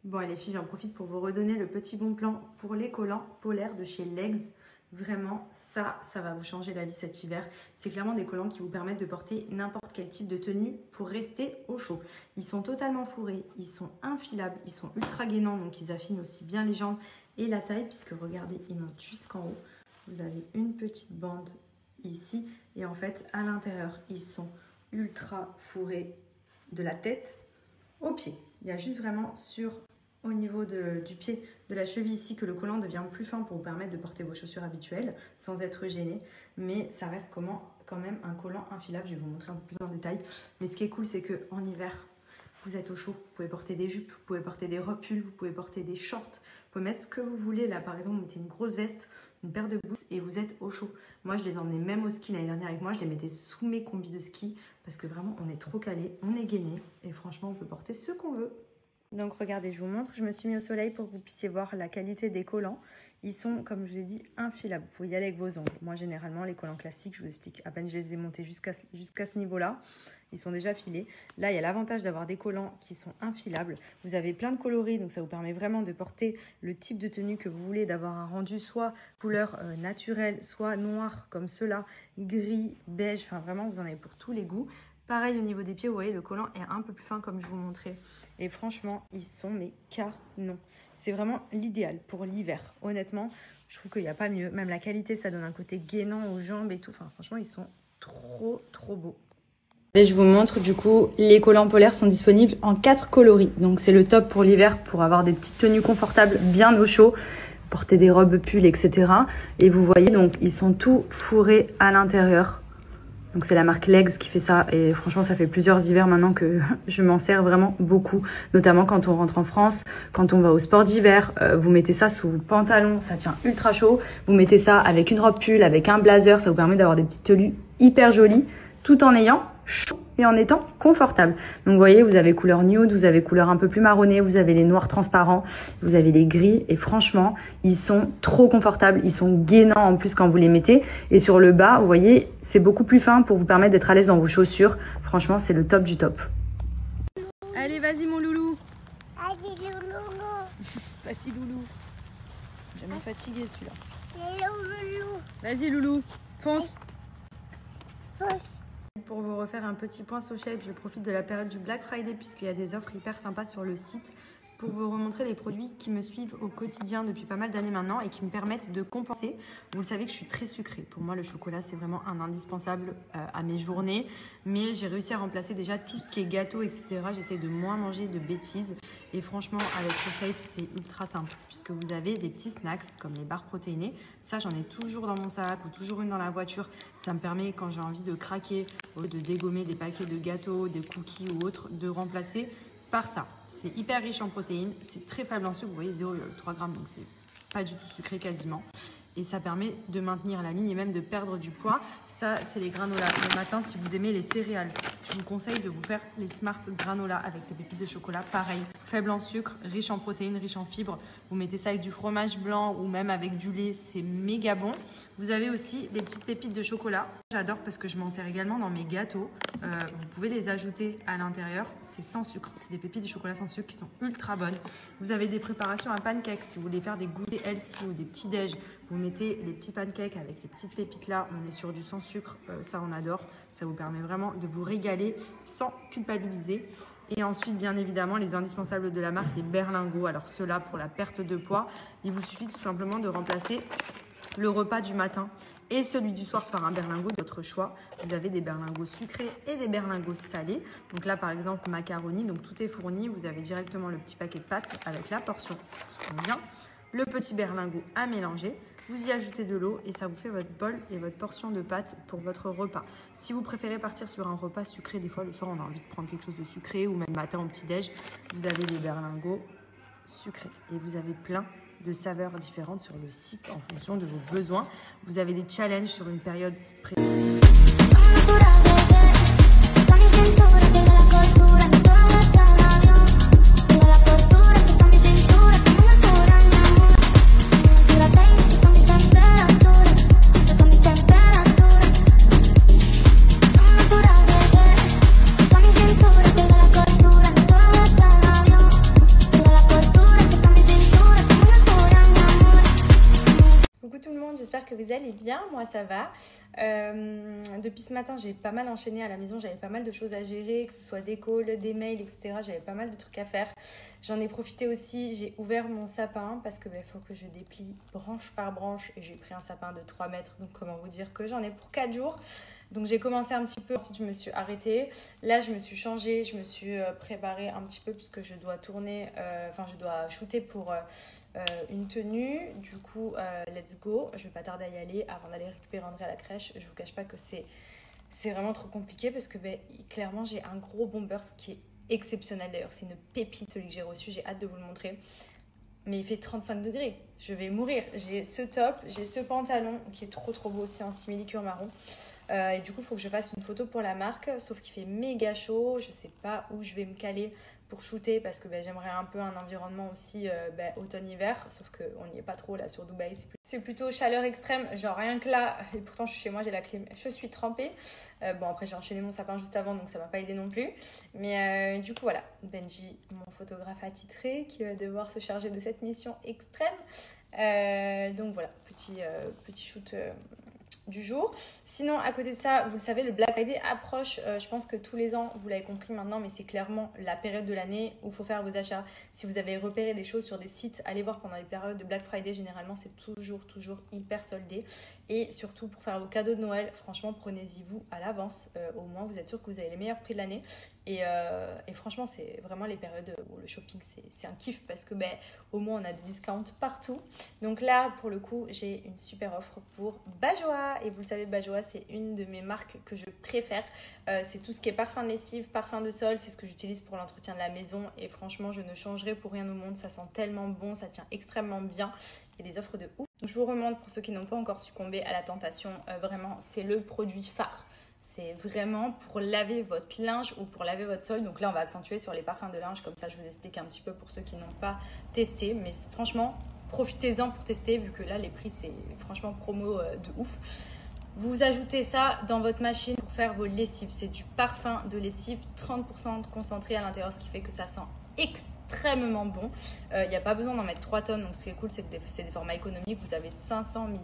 Bon les filles, j'en profite pour vous redonner le petit bon plan pour les collants polaires de chez Legs. Vraiment, ça va vous changer la vie cet hiver. C'est clairement des collants qui vous permettent de porter n'importe quel type de tenue pour rester au chaud. Ils sont totalement fourrés, ils sont infilables, ils sont ultra gainants, donc ils affinent aussi bien les jambes et la taille, puisque regardez, ils montent jusqu'en haut. Vous avez une petite bande ici, et en fait, à l'intérieur, ils sont ultra fourrés de la tête au pied. Il y a juste vraiment au niveau du pied, de la cheville ici, que le collant devient plus fin pour vous permettre de porter vos chaussures habituelles sans être gêné. Mais ça reste quand même un collant infilable. Je vais vous montrer un peu plus en détail. Mais ce qui est cool, c'est qu'en hiver, vous êtes au chaud. Vous pouvez porter des jupes, vous pouvez porter des robes pulls, vous pouvez porter des shorts. Vous pouvez mettre ce que vous voulez. Là, par exemple, vous mettez une grosse veste, une paire de boots et vous êtes au chaud. Moi, je les emmenais même au ski l'année dernière avec moi. Je les mettais sous mes combis de ski parce que vraiment, on est trop calé, on est gainé. Et franchement, on peut porter ce qu'on veut. Donc regardez, je vous montre, je me suis mis au soleil pour que vous puissiez voir la qualité des collants. Ils sont, comme je vous ai dit, infilables. Vous pouvez y aller avec vos ongles. Moi, généralement, les collants classiques, je vous explique, à peine je les ai montés jusqu'à ce niveau-là, ils sont déjà filés. Là, il y a l'avantage d'avoir des collants qui sont infilables. Vous avez plein de coloris, donc ça vous permet vraiment de porter le type de tenue que vous voulez, d'avoir un rendu soit couleur naturelle, soit noir comme ceux-là, gris, beige, enfin vraiment, vous en avez pour tous les goûts. Pareil au niveau des pieds, vous voyez, le collant est un peu plus fin comme je vous montrais. Et franchement, ils sont mais canons. C'est vraiment l'idéal pour l'hiver. Honnêtement, je trouve qu'il n'y a pas mieux. Même la qualité, ça donne un côté gainant aux jambes et tout. Enfin, franchement, ils sont trop beaux. Et je vous montre, du coup, les collants polaires sont disponibles en 4 coloris. Donc, c'est le top pour l'hiver pour avoir des petites tenues confortables, bien au chaud. Porter des robes pulls, etc. Et vous voyez, donc, ils sont tout fourrés à l'intérieur. Donc c'est la marque Legs qui fait ça et franchement ça fait plusieurs hivers maintenant que je m'en sers vraiment beaucoup. Notamment quand on rentre en France, quand on va au sport d'hiver, vous mettez ça sous le pantalon, ça tient ultra chaud. Vous mettez ça avec une robe pull, avec un blazer, ça vous permet d'avoir des petites tenues hyper jolies tout en ayant chaud et en étant confortable. Donc vous voyez, vous avez couleur nude, vous avez couleur un peu plus marronnée, vous avez les noirs transparents, vous avez les gris et franchement, ils sont trop confortables, ils sont gainants en plus quand vous les mettez. Et sur le bas, vous voyez, c'est beaucoup plus fin pour vous permettre d'être à l'aise dans vos chaussures. Franchement, c'est le top du top. Allez, vas-y mon loulou. Vas-y loulou. Vas-y loulou. Je vais me fatiguer celui-là. Loulou. Vas-y loulou, fonce. Fonce. Pour vous refaire un petit point SoShape, je profite de la période du Black Friday puisqu'il y a des offres hyper sympas sur le site pour vous remontrer les produits qui me suivent au quotidien depuis pas mal d'années maintenant et qui me permettent de compenser. Vous le savez que je suis très sucrée. Pour moi, le chocolat, c'est vraiment un indispensable à mes journées. Mais j'ai réussi à remplacer déjà tout ce qui est gâteau, etc. J'essaye de moins manger de bêtises. Et franchement, avec SoShape, c'est ultra simple puisque vous avez des petits snacks comme les barres protéinées. Ça, j'en ai toujours dans mon sac ou toujours une dans la voiture. Ça me permet, quand j'ai envie de craquer, de dégommer des paquets de gâteaux, des cookies ou autres, de remplacer par ça. C'est hyper riche en protéines, c'est très faible en sucre, vous voyez 0,3 g, donc c'est pas du tout sucré quasiment. Et ça permet de maintenir la ligne et même de perdre du poids. Ça, c'est les granolas. Le matin, si vous aimez les céréales, je vous conseille de vous faire les Smart Granola avec des pépites de chocolat. Pareil, faible en sucre, riche en protéines, riche en fibres. Vous mettez ça avec du fromage blanc ou même avec du lait, c'est méga bon. Vous avez aussi des petites pépites de chocolat. J'adore parce que je m'en sers également dans mes gâteaux. Vous pouvez les ajouter à l'intérieur. C'est sans sucre. C'est des pépites de chocolat sans sucre qui sont ultra bonnes. Vous avez des préparations à pancakes. Si vous voulez faire des goûters healthy ou des petits déj, vous mettez les petits pancakes avec les petites pépites là. On est sur du sans sucre. Ça, on adore. Ça vous permet vraiment de vous régaler sans culpabiliser. Et ensuite, bien évidemment, les indispensables de la marque, les berlingots. Alors ceux-là, pour la perte de poids, il vous suffit tout simplement de remplacer le repas du matin et celui du soir par un berlingot de votre choix. Vous avez des berlingots sucrés et des berlingots salés. Donc là, par exemple, macaroni, donc tout est fourni. Vous avez directement le petit paquet de pâtes avec la portion qui convient, le petit berlingot à mélanger. Vous y ajoutez de l'eau et ça vous fait votre bol et votre portion de pâtes pour votre repas. Si vous préférez partir sur un repas sucré, des fois le soir on a envie de prendre quelque chose de sucré ou même le matin au petit-déj, vous avez des berlingots sucrés et vous avez plein de saveurs différentes sur le site en fonction de vos besoins. Vous avez des challenges sur une période précise. La j'espère que vous allez bien, moi ça va. Depuis ce matin, j'ai pas mal enchaîné à la maison, j'avais pas mal de choses à gérer, que ce soit des calls, des mails, etc. J'avais pas mal de trucs à faire. J'en ai profité aussi, j'ai ouvert mon sapin parce que faut que je déplie branche par branche et j'ai pris un sapin de 3 mètres, donc comment vous dire que j'en ai pour 4 jours. Donc j'ai commencé un petit peu, ensuite je me suis arrêtée. Là je me suis changée, je me suis préparée un petit peu puisque je dois tourner, je dois shooter pour une tenue. Du coup, let's go. Je vais pas tarder à y aller avant d'aller récupérer André à la crèche. Je vous cache pas que c'est vraiment trop compliqué parce que clairement j'ai un gros bomber qui est exceptionnel d'ailleurs. C'est une pépite celui que j'ai reçu, j'ai hâte de vous le montrer. Mais il fait 35 degrés, je vais mourir. J'ai ce top, j'ai ce pantalon qui est trop beau aussi, un simili-cuir marron. Et du coup, il faut que je fasse une photo pour la marque, sauf qu'il fait méga chaud. Je sais pas où je vais me caler pour shooter parce que j'aimerais un peu un environnement aussi automne-hiver, sauf qu'on n'y est pas trop là sur Dubaï. C'est plutôt chaleur extrême, genre rien que là, et pourtant je suis chez moi, j'ai la clim, je suis trempée. Bon, après j'ai enchaîné mon sapin juste avant, donc ça m'a pas aidé non plus. Mais du coup, voilà, Benji, mon photographe attitré, qui va devoir se charger de cette mission extrême. Donc voilà, petit shoot du jour. Sinon, à côté de ça, vous le savez, le Black Friday approche. Je pense que tous les ans, vous l'avez compris maintenant, mais c'est clairement la période de l'année où il faut faire vos achats. Si vous avez repéré des choses sur des sites, allez voir pendant les périodes de Black Friday. Généralement, c'est toujours hyper soldé. Et surtout, pour faire vos cadeaux de Noël, franchement, prenez-y vous à l'avance. Au moins, vous êtes sûr que vous avez les meilleurs prix de l'année. Et franchement, c'est vraiment les périodes où le shopping, c'est un kiff parce que au moins, on a des discounts partout. Donc là, pour le coup, j'ai une super offre pour Bajoa. Et vous le savez, Bajoa, c'est une de mes marques que je préfère. C'est tout ce qui est parfum de lessive, parfum de sol. C'est ce que j'utilise pour l'entretien de la maison. Et franchement, je ne changerai pour rien au monde. Ça sent tellement bon, ça tient extrêmement bien. Il y a des offres de ouf. Donc, je vous recommande pour ceux qui n'ont pas encore succombé à la tentation. Vraiment, c'est le produit phare. C'est vraiment pour laver votre linge ou pour laver votre sol. Donc là, on va accentuer sur les parfums de linge. Comme ça, je vous explique un petit peu pour ceux qui n'ont pas testé. Mais franchement, profitez-en pour tester vu que là, les prix, c'est franchement promo de ouf. Vous ajoutez ça dans votre machine pour faire vos lessives. C'est du parfum de lessive, 30% de concentré à l'intérieur, ce qui fait que ça sent extrêmement bon. Il n'y a pas besoin d'en mettre 3 tonnes. Donc, ce qui est cool, c'est que c'est des formats économiques. Vous avez 500 ml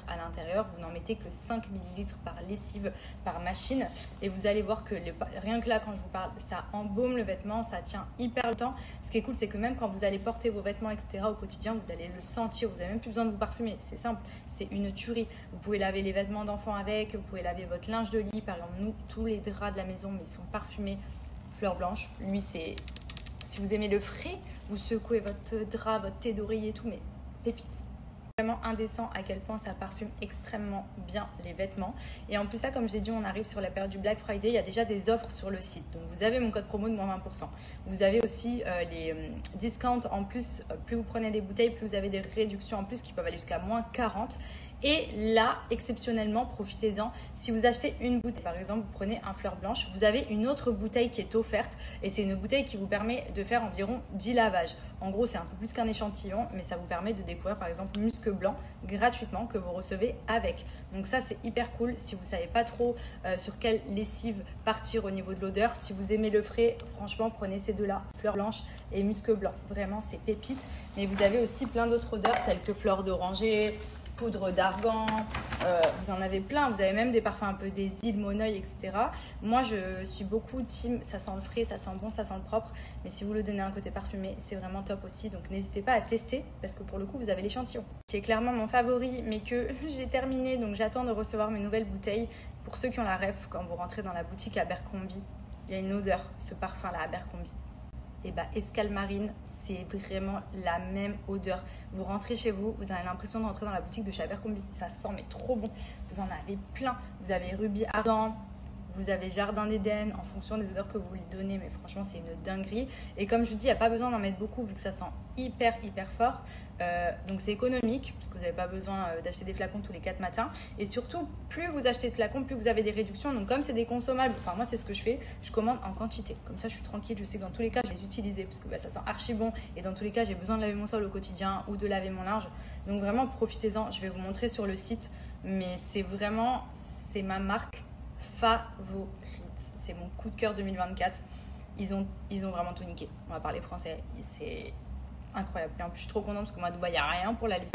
à l'intérieur. Vous n'en mettez que 5 ml par lessive, par machine. Et vous allez voir que rien que là, quand je vous parle, ça embaume le vêtement. Ça tient hyper longtemps. Ce qui est cool, c'est que même quand vous allez porter vos vêtements, etc. au quotidien, vous allez le sentir. Vous n'avez même plus besoin de vous parfumer. C'est simple. C'est une tuerie. Vous pouvez laver les vêtements d'enfants avec. Vous pouvez laver votre linge de lit. Par exemple, nous, tous les draps de la maison, mais ils sont parfumés fleur blanche. Lui, c'est... Si vous aimez le frais, vous secouez votre drap, votre thé d'oreiller et tout, mais pépite. Vraiment indécent à quel point ça parfume extrêmement bien les vêtements. Et en plus ça, comme j'ai dit, on arrive sur la période du Black Friday, il y a déjà des offres sur le site. Donc vous avez mon code promo de moins 20%. Vous avez aussi les discounts en plus. Plus vous prenez des bouteilles, plus vous avez des réductions en plus qui peuvent aller jusqu'à moins 40. Et là, exceptionnellement, profitez-en. Si vous achetez une bouteille, par exemple, vous prenez un fleur blanche, vous avez une autre bouteille qui est offerte. Et c'est une bouteille qui vous permet de faire environ 10 lavages. En gros, c'est un peu plus qu'un échantillon, mais ça vous permet de découvrir, par exemple, Musc Blanc gratuitement que vous recevez avec. Donc ça, c'est hyper cool. Si vous ne savez pas trop sur quelle lessive partir au niveau de l'odeur, si vous aimez le frais, franchement, prenez ces deux-là, fleur blanche et Musc Blanc. Vraiment, c'est pépite. Mais vous avez aussi plein d'autres odeurs telles que fleur d'oranger, poudre d'argan, vous en avez plein. Vous avez même des parfums un peu des îles, Moneuil, etc. Moi, je suis beaucoup team, ça sent le frais, ça sent bon, ça sent le propre. Mais si vous le donnez un côté parfumé, c'est vraiment top aussi. Donc, n'hésitez pas à tester parce que pour le coup, vous avez l'échantillon qui est clairement mon favori, mais que j'ai terminé. Donc, j'attends de recevoir mes nouvelles bouteilles. Pour ceux qui ont la ref, quand vous rentrez dans la boutique à Abercrombie, il y a une odeur, ce parfum-là à Abercrombie. Et Escale Marine, c'est vraiment la même odeur. Vous rentrez chez vous, vous avez l'impression de rentrer dans la boutique de chez Abercrombie. Ça sent mais trop bon. Vous en avez plein. Vous avez Rubis Ardent, vous avez Jardin d'Éden, en fonction des odeurs que vous lui donnez. Mais franchement, c'est une dinguerie. Et comme je vous dis, il n'y a pas besoin d'en mettre beaucoup vu que ça sent hyper fort. Donc c'est économique parce que vous n'avez pas besoin d'acheter des flacons tous les 4 matins. Et surtout, plus vous achetez de flacons, plus vous avez des réductions. Donc comme c'est des consommables, enfin moi c'est ce que je fais, je commande en quantité. Comme ça je suis tranquille, je sais que dans tous les cas je vais les utiliser parce que ça sent archi bon. Et dans tous les cas j'ai besoin de laver mon sol au quotidien ou de laver mon linge. Donc vraiment profitez-en, je vais vous montrer sur le site. Mais c'est vraiment, c'est ma marque favorite. C'est mon coup de cœur 2024. Ils ont vraiment tout niqué. On va parler français. C'est incroyable. Et en plus, je suis trop contente parce que moi, à Dubaï, il n'y a rien pour la liste.